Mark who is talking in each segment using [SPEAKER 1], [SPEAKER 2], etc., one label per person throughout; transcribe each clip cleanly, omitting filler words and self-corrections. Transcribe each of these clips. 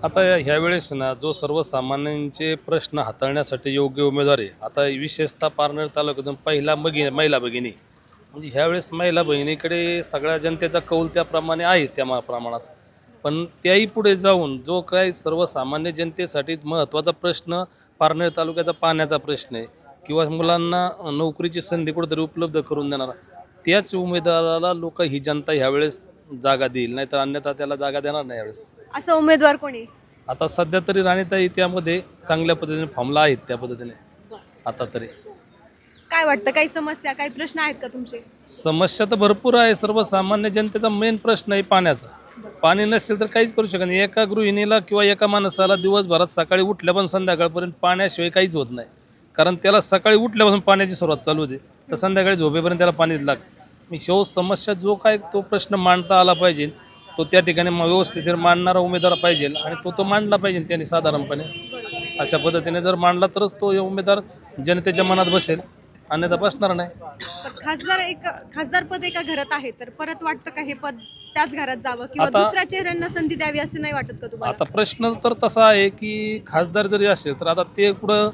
[SPEAKER 1] आता ह्या वेळेस ना जो सर्वसामान्यांचे प्रश्न हाताळण्यासाठी योग्य उमेदवार आहे. आता विशेषतः पारनेर तालुक्यातून पहिला महिला भगिनी म्हणजे ह्यावेळेस महिला बहिणीकडे सगळ्या जनतेचा कौल त्याप्रमाणे आहेच त्या प्रमाणात. पण त्याही पुढे जाऊन जो काय सर्वसामान्य जनतेसाठी महत्त्वाचा प्रश्न पारनेर तालुक्याचा पाण्याचा प्रश्न आहे किंवा मुलांना नोकरीची संधी कुठेतरी उपलब्ध करून देणारा त्याच उमेदवाराला लोक ही जनता ह्यावेळेस जागा देईल, नाहीतर अन्यथा त्याला जागा देणार नाही यावेळेस.
[SPEAKER 2] असा उमेदवार कोणी?
[SPEAKER 1] आता सध्या तरी राणीताई त्यामध्ये चांगल्या पद्धतीने फॉर्मला आहेत त्या पद्धतीने आता तरी.
[SPEAKER 2] काय वाटतं, काही समस्या काही प्रश्न आहेत का तुमचे?
[SPEAKER 1] समस्या तर भरपूर आहे. सर्वसामान्य जनतेचा मेन प्रश्न आहे पाण्याचा. पाणी नसेल तर काहीच करू शकत नाही. एका गृहिणीला किंवा एका माणसाला दिवसभरात सकाळी उठल्यापासून संध्याकाळपर्यंत पाण्याशिवाय काहीच होत नाही. कारण त्याला सकाळी उठल्यापासून पाण्याची सुरुवात चालू होते तर संध्याकाळी झोपेपर्यंत त्याला पाणीच लागतं. मी ह्यो समस्या जो काय तो प्रश्न मांडता आला पाहिजे तो त्या ठिकाणी व्यवस्थिशीर मांडणारा उमेदवार पाहिजे आणि तो मांडला पाहिजे त्यांनी साधारणपणे. अशा पद्धतीने जर मांडला तरच तो उमेदवार जनतेच्या मनात बसेल, अन्यथा बसणार नाही.
[SPEAKER 2] खासदार पद एका घरात आहे तर परत वाटतं का हे पद त्याच घरात जावं किंवा दुसऱ्या चेहऱ्यांना संधी द्यावी असं नाही वाटत का तुम्हाला?
[SPEAKER 1] आता प्रश्न तर तसा आहे की खासदार जरी असेल तर आता ते कुठं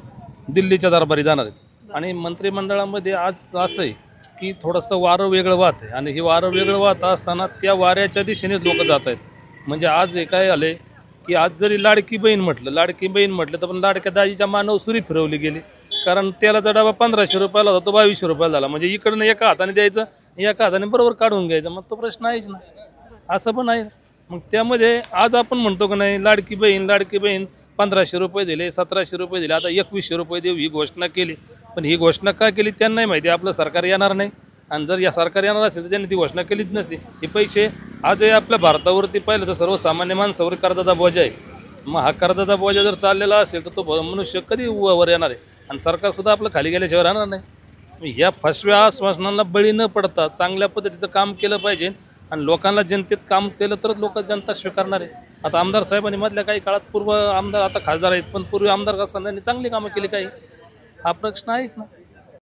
[SPEAKER 1] दिल्लीच्या दरबारी जाणार आहेत आणि मंत्रिमंडळामध्ये आज असं आहे की थोडंसं वारं वेगळं वाहत आहे आणि हे वारं वेगळं वाहत असताना त्या वाऱ्याच्या दिशेनेच लोक जात आहेत. म्हणजे आज हे काय आले की आज जरी लाडकी बहीण म्हटलं तर पण लाडक्या दाजीच्या मानव सुरी फिरवली गेली. कारण त्याला डबा 1500 रुपयाला होता तो 2200 रुपयाला झाला. म्हणजे इकडनं एका हाताने द्यायचं एका हाताने बरोबर काढून घ्यायचं, मग तो प्रश्न आहेच ना. असं पण आहे. मग त्यामध्ये आज आपण म्हणतो की नाही लाडकी बहीण 1500 रुपये दिले 1700 रुपये दिले आता 2100 रुपये देऊ ही घोषणा केली. पण ही घोषणा का केली त्यांनाही माहिती आपलं सरकार येणार नाही आणि जर या सरकार येणार असेल तर त्यांनी ती घोषणा केलीच नसती. हे पैसे आजही आपल्या भारतावरती पाहिलं तर सर्वसामान्य माणसावर कर्जाचा बोजा आहे. मग हा कर्जाचा बोजा जर चाललेला असेल तर तो मनुष्य कधी वर येणार आहे आणि सरकारसुद्धा आपलं खाली गेल्याशिवाय राहणार नाही. या फसव्या आश्वासनांना बळी न पडता चांगल्या पद्धतीचं काम केलं पाहिजे आणि लोकांना जनतेत काम केलं तरच जनता स्वीकारणार आहे. आता आमदार साहेबांनी मधल्या काही काळात पूर्व आमदार आता खासदार आहेत पण पूर्वी आमदार असताना त्यांनी चांगली कामं केली काही. हा प्रश्न आहेच ना.